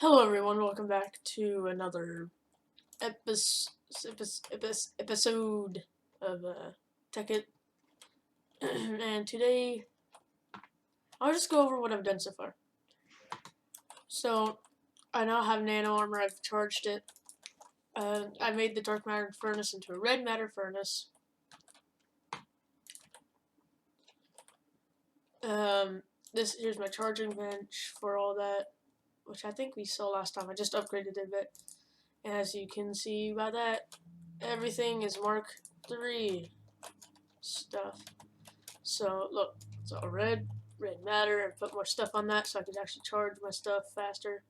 Hello everyone, welcome back to another episode of Tekkit. And today, I'll just go over what I've done so far. So, I now have nano armor, I've charged it. I made the dark matter furnace into a red matter furnace. Here's my charging bench for all that, which I think we saw last time. I just upgraded it a bit. As you can see by that, everything is Mark III stuff. So look, it's all red matter, and put more stuff on that so I could actually charge my stuff faster.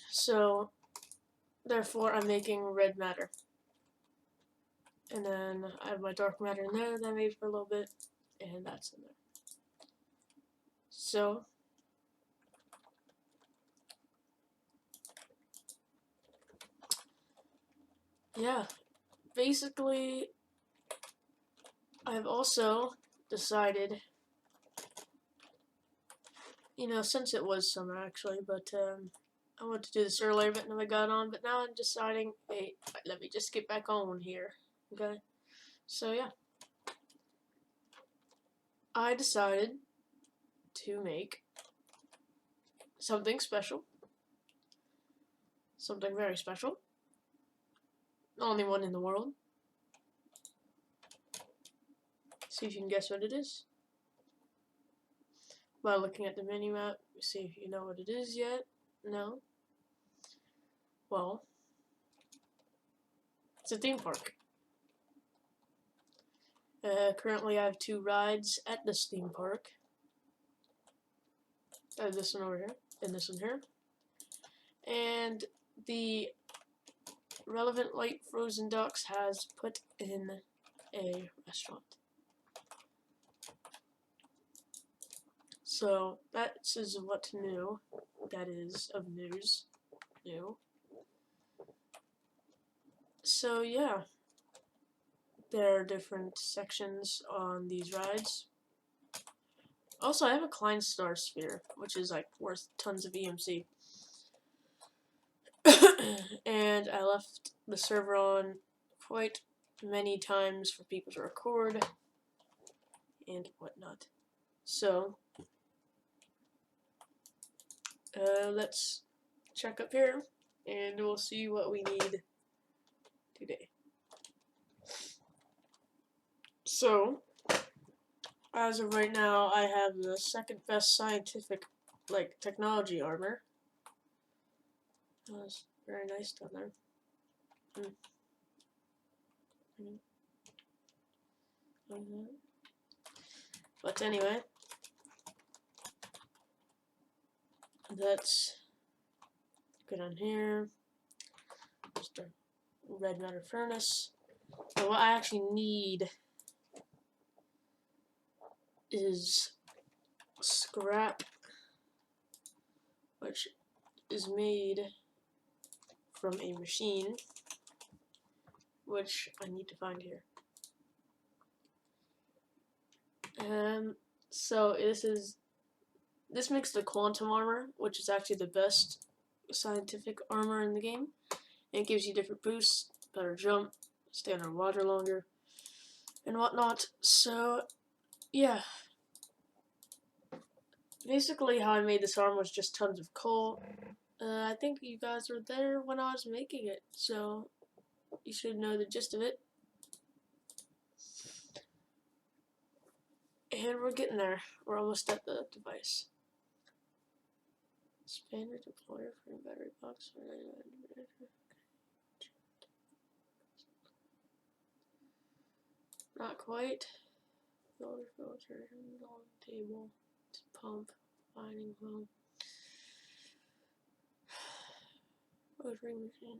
So therefore I'm making red matter. And then I have my dark matter in there that I made for a little bit, and that's in there. So yeah, basically I've also decided, since it was summer actually, but I wanted to do this earlier, but never got on. But now I'm deciding, hey, let me just get back on here, okay? So yeah, I decided to make something special, something very special, the only one in the world. See if you can guess what it is by looking at the mini-map. See if you know what it is yet. No? Well, it's a theme park. Currently I have 2 rides at this theme park. This one over here, and this one here. And the Relevant Light Frozen Ducks has put in a restaurant. So that is what new. That is of news. New. So yeah, there are different sections on these rides. Also, I have a Klein Star Sphere, which is like worth tons of EMC. And I left the server on quite many times for people to record and whatnot. So let's check up here and we'll see what we need today. So as of right now, I have the second best scientific, technology armor. That's very nice down there. But anyway, let's go down here. Just a red matter furnace. And what I actually need is scrap, which is made from a machine, which I need to find here. So this makes the quantum armor, which is actually the best scientific armor in the game. And it gives you different boosts, better jump, stay underwater longer, and whatnot. So yeah, basically how I made this armor was just tons of coal. I think you guys were there when I was making it, so you should know the gist of it. And we're getting there. We're almost at the device. Expander deployer for a battery box. Not quite. Filter, long table, pump, binding hole. Rotary machine.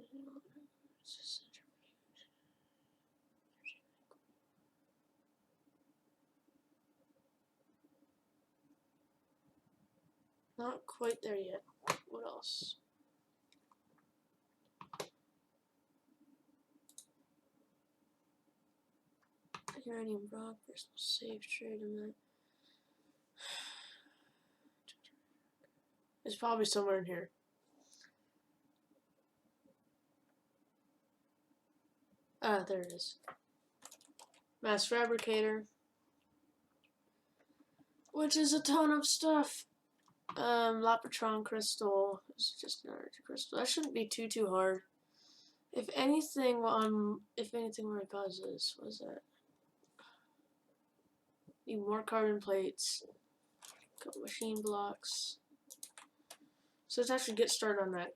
Not quite there yet. What else? Uranium rock, personal safe trade in that. It's probably somewhere in here. Ah, there it is. Mass fabricator, which is a ton of stuff. Lapotron crystal is just an energy crystal. That shouldn't be too hard. If anything, what I cause this, what is that? Need more carbon plates. Couple machine blocks. So let's actually get started on that.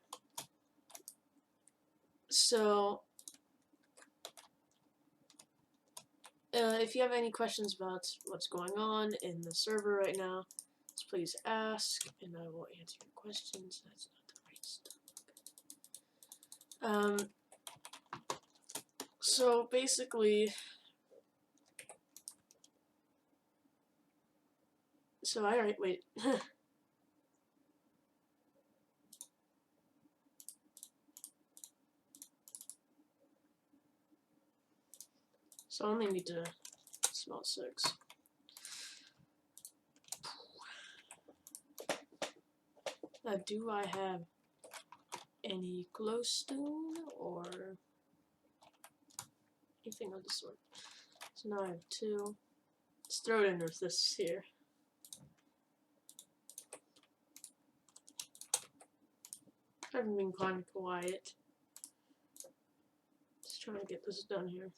So, if you have any questions about what's going on in the server right now, please ask, and I will answer your questions. That's not the right stuff. So basically, alright, wait. So I only need to smelt 6. Now, do I have any glowstone or anything of the sort? So now I have 2. Let's throw it in with this here. I've been kind of quiet. Just trying to get this done here.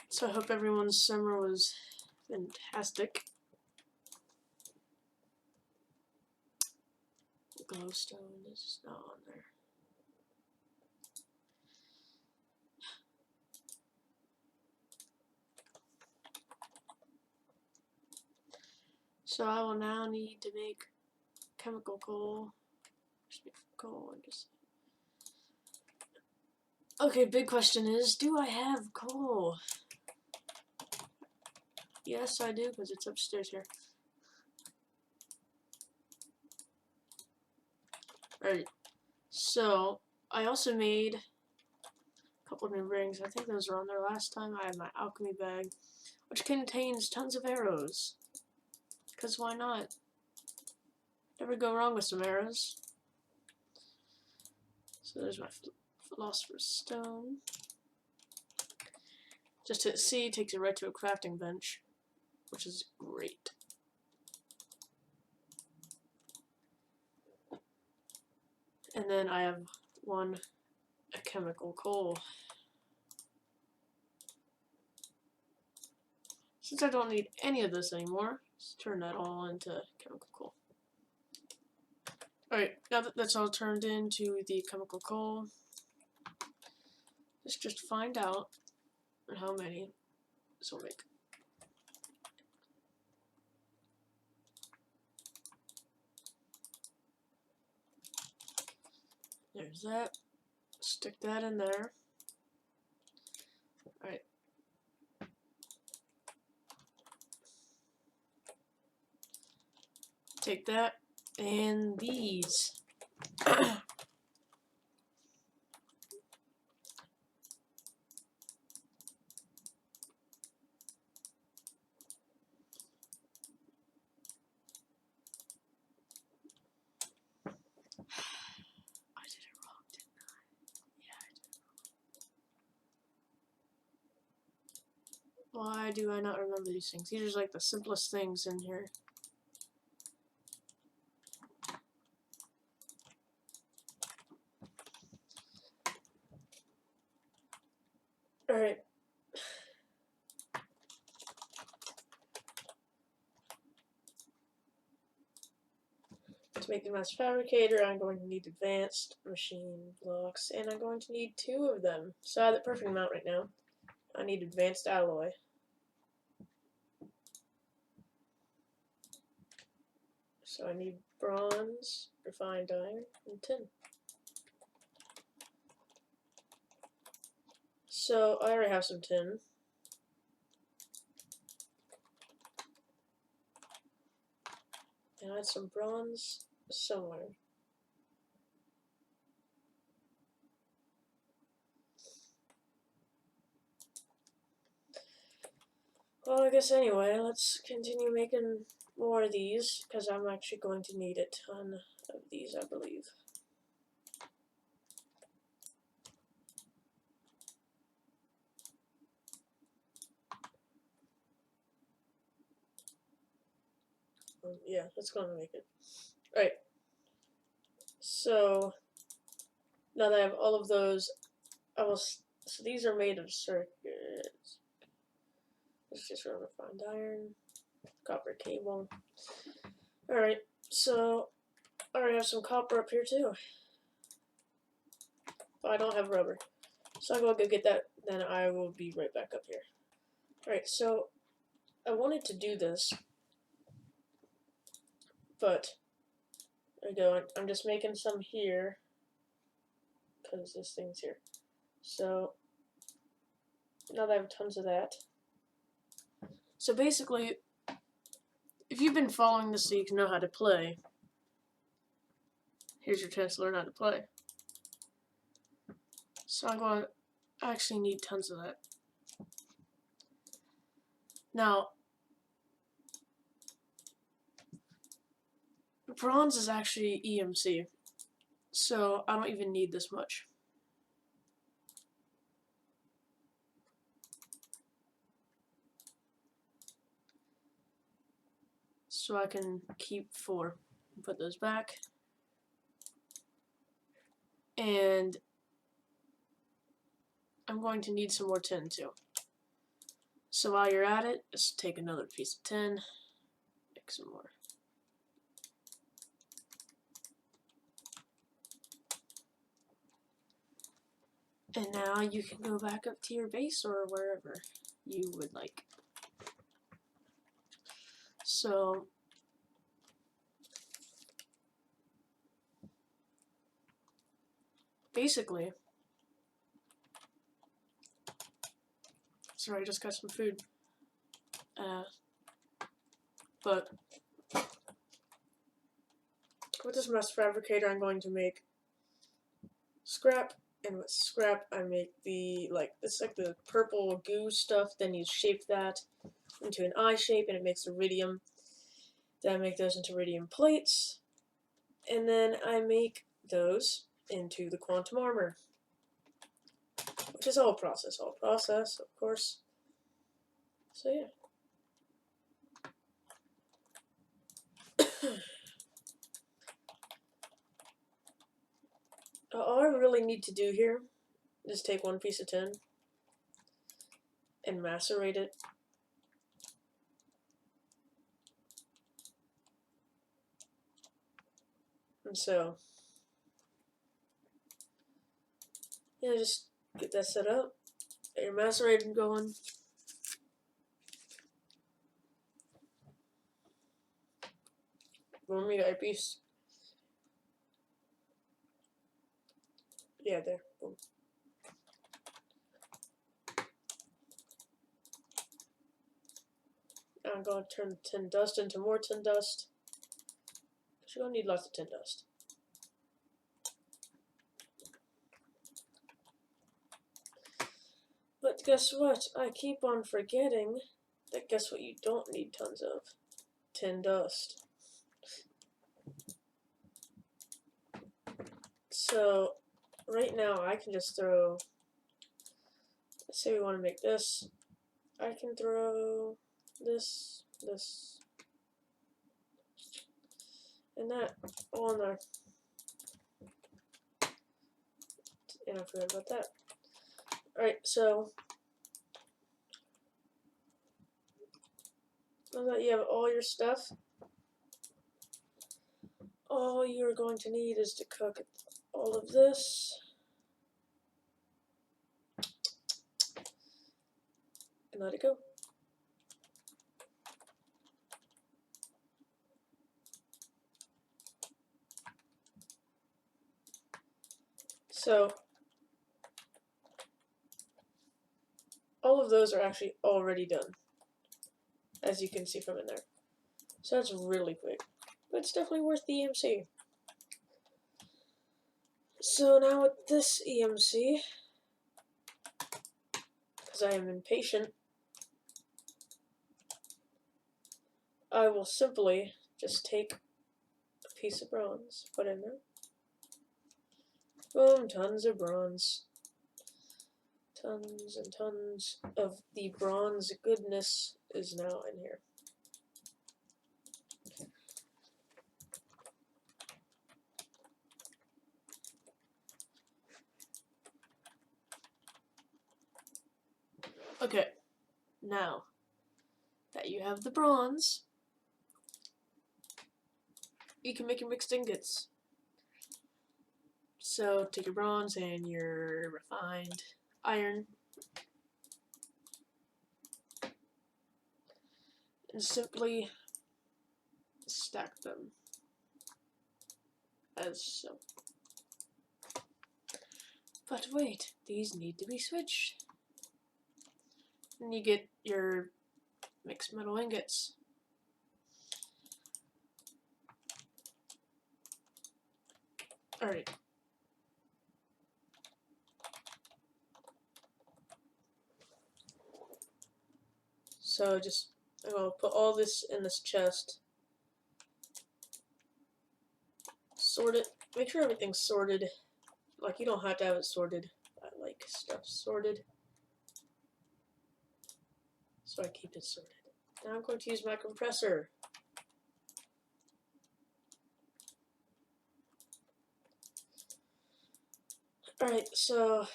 So I hope everyone's summer was fantastic. Glowstone is not on there. So I will now need to make chemical coal. Just make coal, I guess. Okay, big question is, do I have coal? Yes, I do, because it's upstairs here. Alright, so I also made a couple new rings. I think those were on there last time. I have my alchemy bag, which contains tons of arrows. Because why not? Never go wrong with some arrows. So there's my philosopher's stone. Just hit C, takes you right to a crafting bench, which is great. And then I have a chemical coal. Since I don't need any of this anymore, let's turn that all into chemical coal. Alright, now that that's all turned into the chemical coal, let's just find out how many this will make. There's that. Stick that in there. Alright. Take that and these. Why do I not remember these things? These are like the simplest things in here. Alright. To make the mass fabricator, I'm going to need advanced machine blocks, and I'm going to need 2 of them. So I have the perfect amount right now. I need advanced alloy. So I need bronze, refined iron, and tin. So I already have some tin. And I had some bronze somewhere. Well, I guess anyway, let's continue making more of these, because I'm actually going to need a ton of these, I believe. Yeah, that's going to make it. Alright, so now that I have all of those, so these are made of circuits. Let's just run refined iron, copper cable. Alright, so I already have some copper up here too. But I don't have rubber. So I'm going to go get that, then I will be right back up here. Alright, so I wanted to do this, but there we go. I'm just making some here because this thing's here. So now that I have tons of that. So basically, if you've been following this so you can know how to play, here's your chance to learn how to play. So I'm going to actually need tons of that. Now, bronze is actually EMC, so I don't even need this much. So I can keep 4 and put those back. And I'm going to need some more tin too. So while you're at it, just take another piece of tin, make some more. And now you can go back up to your base or wherever you would like. So basically, sorry, I just got some food. But with this mesh fabricator, I'm going to make scrap, and with scrap, I make it's like the purple goo stuff. Then you shape that into an eye shape, and it makes iridium. Then I make those into iridium plates, and then I make those into the quantum armor, which is all process, of course. So yeah. All I really need to do here is take one piece of tin and macerate it. And so, yeah, just get that set up, get your macerating going. Boom, you got your piece. Yeah, there. Boom. I'm going to turn tin dust into more tin dust. Because you're going to need lots of tin dust. But guess what? I keep on forgetting that guess what you don't need tons of? Tin dust. So, right now I can just throw, let's say we want to make this. I can throw this, and that all in there. And I forgot about that. Alright, so now that you have all your stuff, all you're going to need is to cook all of this. And let it go. So, all of those are actually already done, as you can see from in there. So that's really quick, but it's definitely worth the EMC. So now with this EMC, because I am impatient, I will simply just take a piece of bronze, put in there. Boom, tons of bronze. Tons and tons of the bronze goodness is now in here. Okay, now that you have the bronze, you can make your mixed ingots. So take your bronze and your refined iron and simply stack them as so. But wait, these need to be switched. And you get your mixed metal ingots. Alright. So I'm gonna put all this in this chest. Sort it. Make sure everything's sorted. Like, you don't have to have it sorted. I like stuff sorted. So I keep it sorted. Now I'm going to use my compressor. Alright, so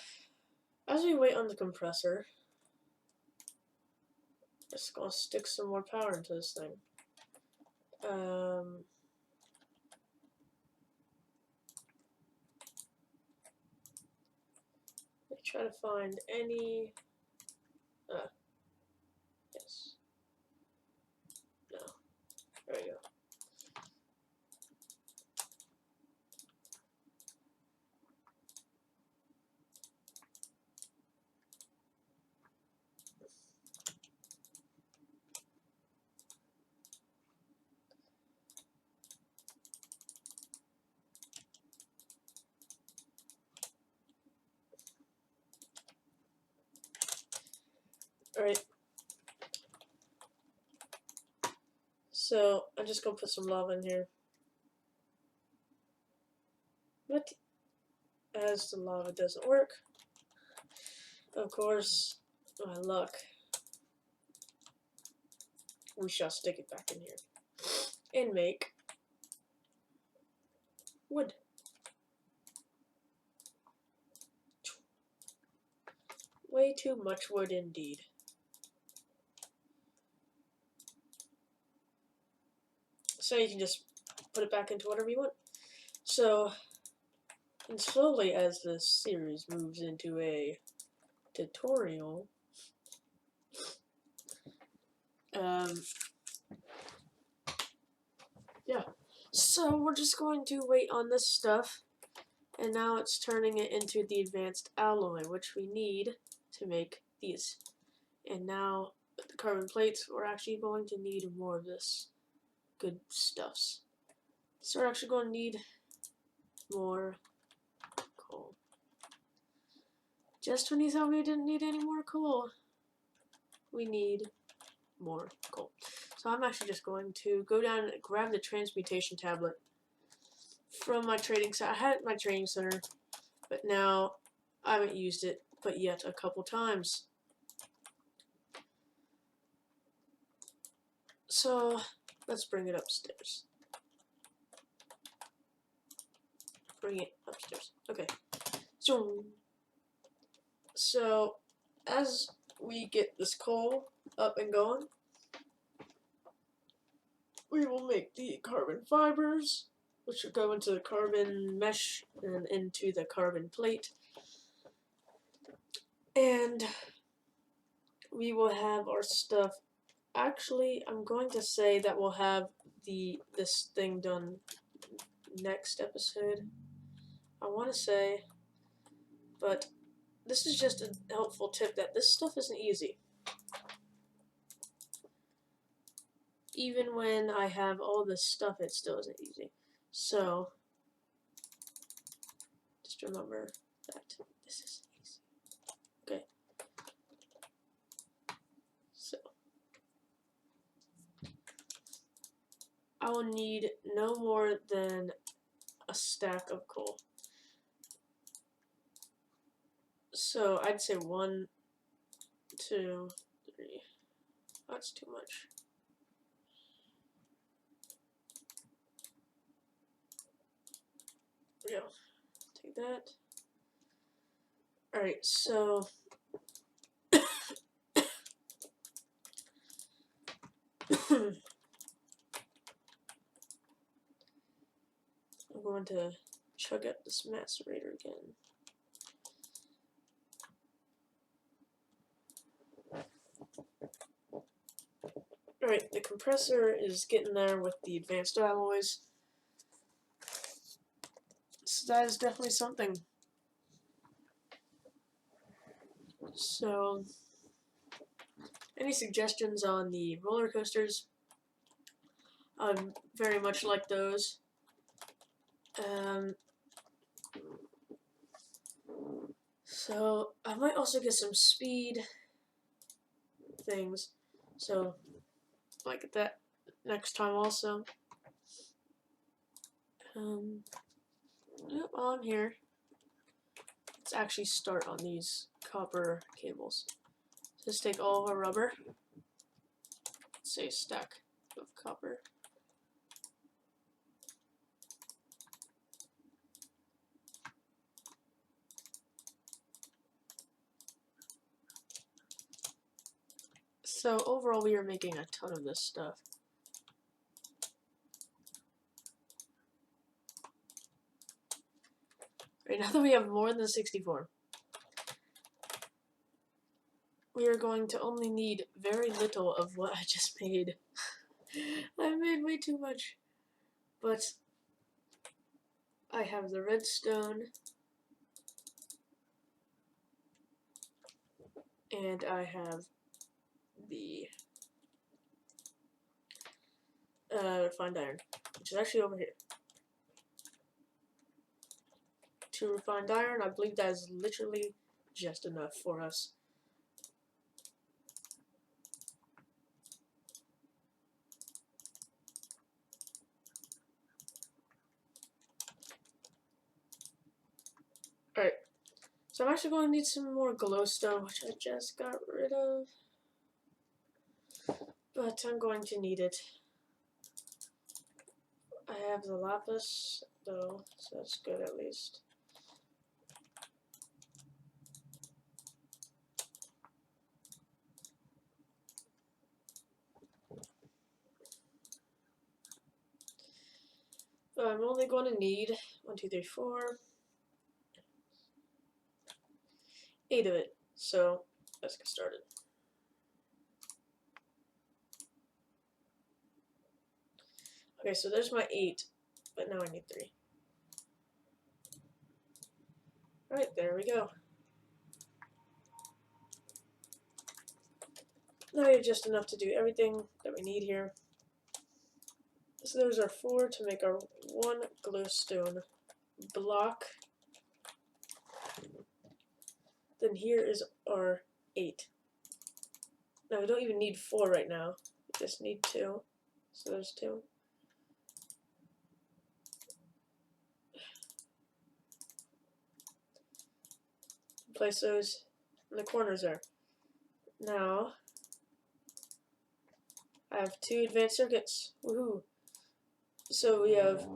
as we wait on the compressor, just gonna stick some more power into this thing. Let me try to find any. Yes. No. There we go. Alright. So I'm just gonna put some lava in here. What? As the lava doesn't work. Of course, my luck. We shall stick it back in here. And make wood. Way too much wood indeed. So you can just put it back into whatever you want. So, and slowly as this series moves into a tutorial, yeah. So we're just going to wait on this stuff, and now it's turning it into the advanced alloy, which we need to make these. And now with the carbon plates, we're actually going to need more of this good stuffs. So we're actually going to need more coal. Just when you thought we didn't need any more coal, we need more coal. So I'm actually just going to go down and grab the transmutation tablet from my trading center. I had it in my trading center, but now I haven't used it but yet a couple times. So let's bring it upstairs. Bring it upstairs. Okay. So as we get this coal up and going, we will make the carbon fibers, which will go into the carbon mesh and into the carbon plate. And we will have our stuff. Actually, I'm going to say that we'll have this thing done next episode. I want to say, but this is just a helpful tip that this stuff isn't easy. Even when I have all this stuff, it still isn't easy. So, just remember that this is easy. Okay. So, I will need no more than a stack of coal. So I'd say 1, 2, 3. That's too much. There we go. Take that. Alright, so I'm going to chug up this macerator again. Alright, the compressor is getting there with the advanced alloys. So that is definitely something. So, any suggestions on the roller coasters? I'd very much like those. So I might also get some speed things. So might get that next time also. While I'm here, let's actually start on these copper cables. Just take all of our rubber. Let's say a stack of copper. So overall we are making a ton of this stuff. Right now that we have more than 64, we are going to only need very little of what I just made. I made way too much. But I have the redstone, and I have the refined iron, which is actually over here. 2 refined iron, I believe that is literally just enough for us. Alright, so I'm actually going to need some more glowstone, which I just got rid of. But I'm going to need it. I have the lapis, though, so that's good at least. I'm only going to need 1, 2, 3, 4, 8 of it. So let's get started. Okay, so there's my 8, but now I need 3. Alright, there we go. Now we have just enough to do everything that we need here. So there's our 4 to make our 1 glowstone block. Then here is our 8. Now we don't even need 4 right now. We just need 2. So there's 2. Place those in the corners there. Now I have 2 advanced circuits. Woohoo! So we have,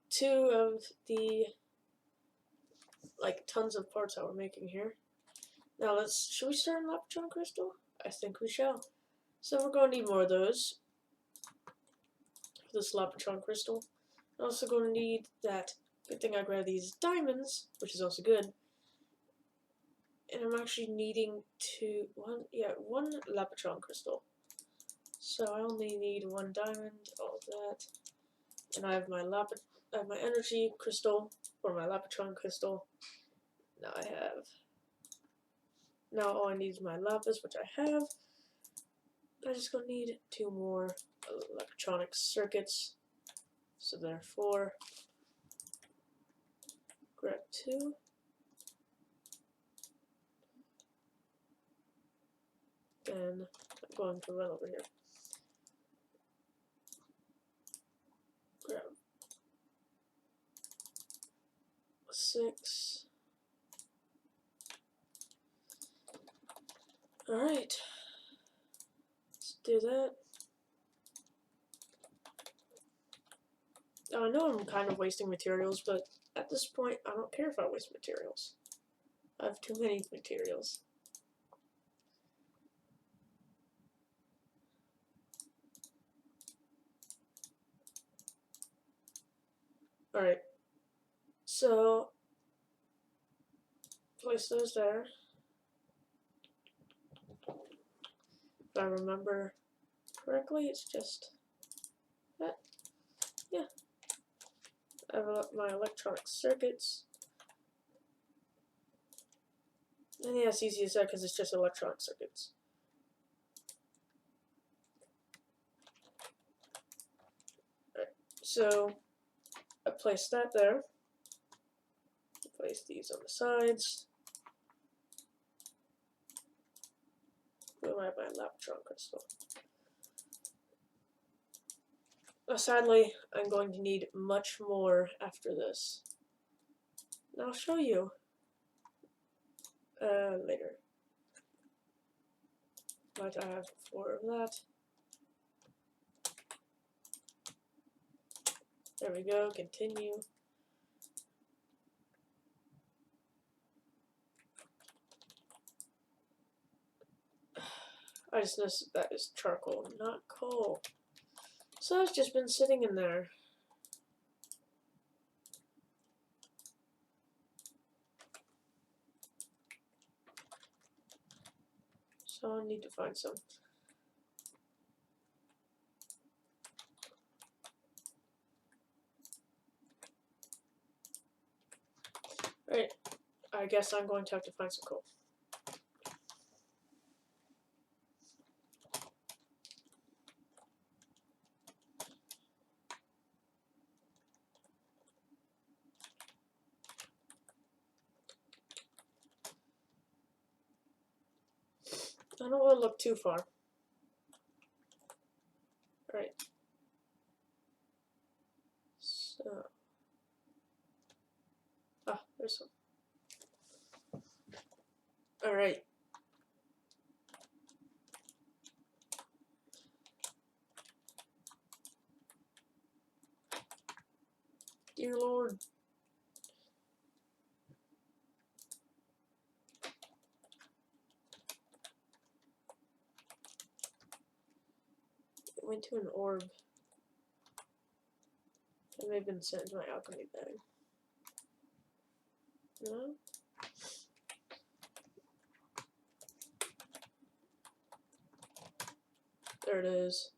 2 of the tons of parts that we're making here. Now should we start in Lapitron Crystal? I think we shall. So we're going to need more of those for this Lapitron Crystal. I'm also going to need that. Good thing I grabbed these diamonds, which is also good. And I'm actually needing one Lapitron Crystal. So I only need 1 diamond, all of that. And I have my energy crystal, or my Lapitron Crystal. Now all I need is my lapis, which I have. I'm just going to need 2 more electronic circuits. So therefore, grab 2. Then I'm going to run over here. Alright, let's do that. I know I'm kind of wasting materials, but at this point, I don't care if I waste materials. I have too many materials. Alright, so place those there. If I remember correctly, it's just that. Yeah. I have my electronic circuits. And yeah, it's easy as that because it's just electronic circuits. Alright, so I place that there. Place these on the sides. Boom, I have my electron crystal. Sadly, I'm going to need much more after this. And I'll show you later. But I have 4 of that. There we go, continue. I just noticed that is charcoal, not coal. So it's just been sitting in there. So I need to find some. Alright, I guess I'm going to have to find some coal. I don't want to look too far. Alright. So. Ah, there's some. Alright. Dear Lord. It went to an orb. It may have been sent to my alchemy bag. No? There it is.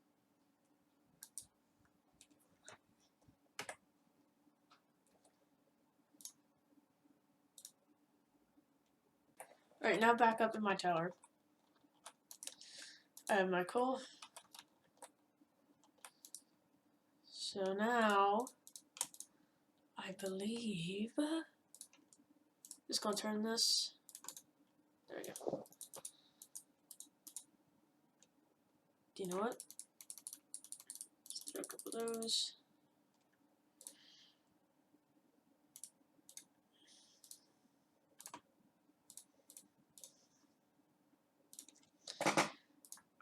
Alright, now back up in my tower. I have my coal. So now, I believe, just gonna turn this. There we go. Do you know what? Let's throw a couple of those.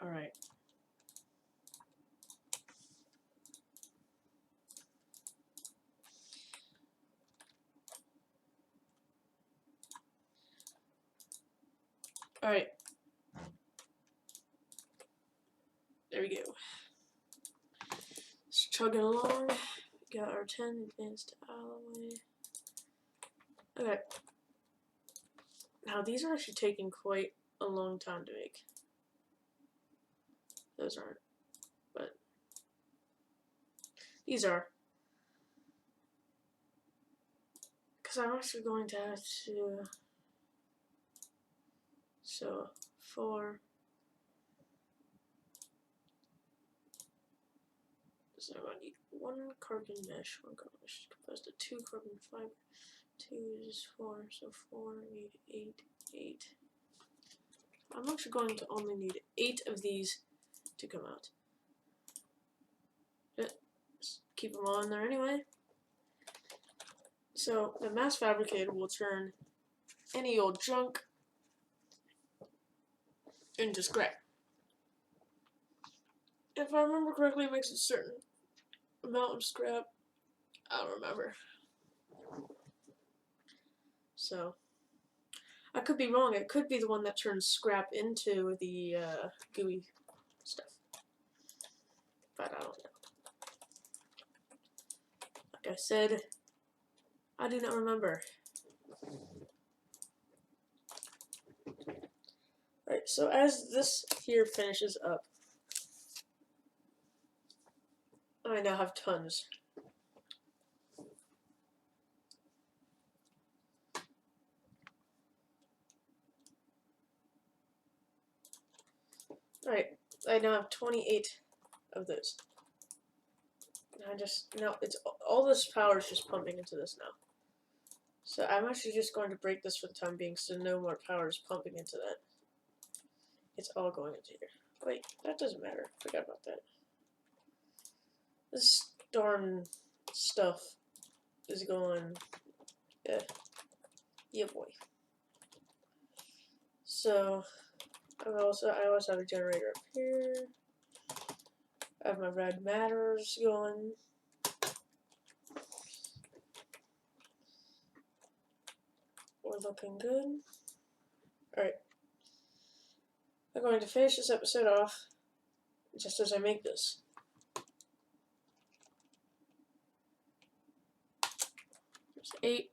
Alright. Alright. There we go. Just chugging along. We got our 10 advanced alloy. Okay. Now these are actually taking quite a long time to make. Those aren't. But these are. Because I'm actually going to have to. So, 4. So I need 1 carbon mesh. 1 carbon mesh composed of 2 carbon fiber. 2 is 4, so 4 need 8, 8. I'm actually going to only need 8 of these to come out. Just keep them all in there anyway. So the mass fabricator will turn any old junk into scrap. If I remember correctly, it makes a certain amount of scrap. I don't remember. So, I could be wrong. It could be the one that turns scrap into the gooey stuff. But I don't know. Like I said, I do not remember. Alright, so as this here finishes up, I now have tons. Alright, I now have 28 of those. Now it's all this power is just pumping into this now. So I'm actually just going to break this for the time being, so no more power is pumping into that. It's all going into here. Wait, that doesn't matter. Forgot about that. This darn stuff is going. Yeah, boy. So I also have a generator up here. I have my red matters going. We're looking good. Alright. I'm going to finish this episode off just as I make this. There's 8.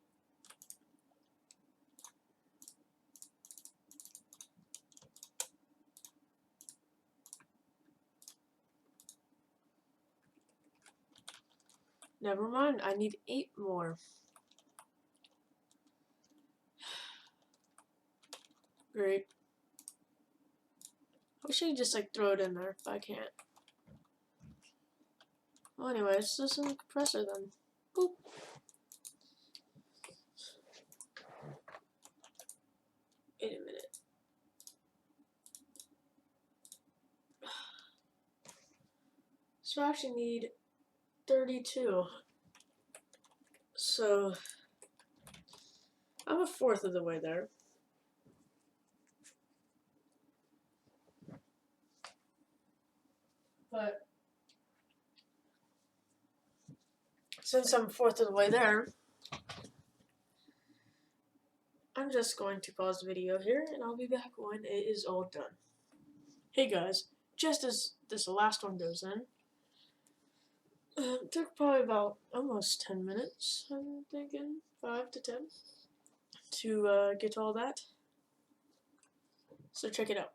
Never mind, I need 8 more. Great. I wish I could just like throw it in there, but I can't. Well, anyways, this is a compressor then. Boop. Wait a minute. So I actually need 32. So I'm a fourth of the way there. But since I'm a fourth of the way there, I'm just going to pause the video here and I'll be back when it is all done. Hey guys, just as this last one goes in, it took probably about almost 10 minutes, I'm thinking, 5 to 10, to get all that. So check it out.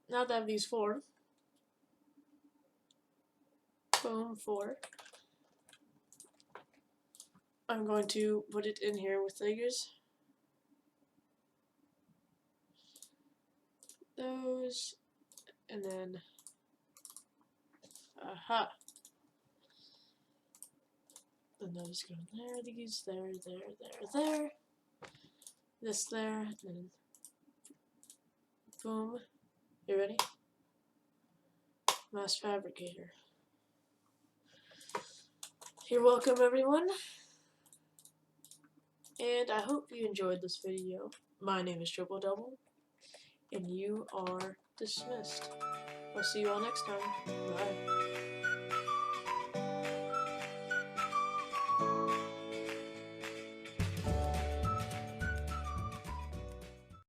Now that I have these 4, boom, 4, I'm going to put it in here with figures. Those, and then, aha. And those go there, these there, there. This there, and then boom. You ready? Mass fabricator. You're welcome, everyone. And I hope you enjoyed this video. My name is Triple Double, and you are dismissed. I'll see you all next time. Bye.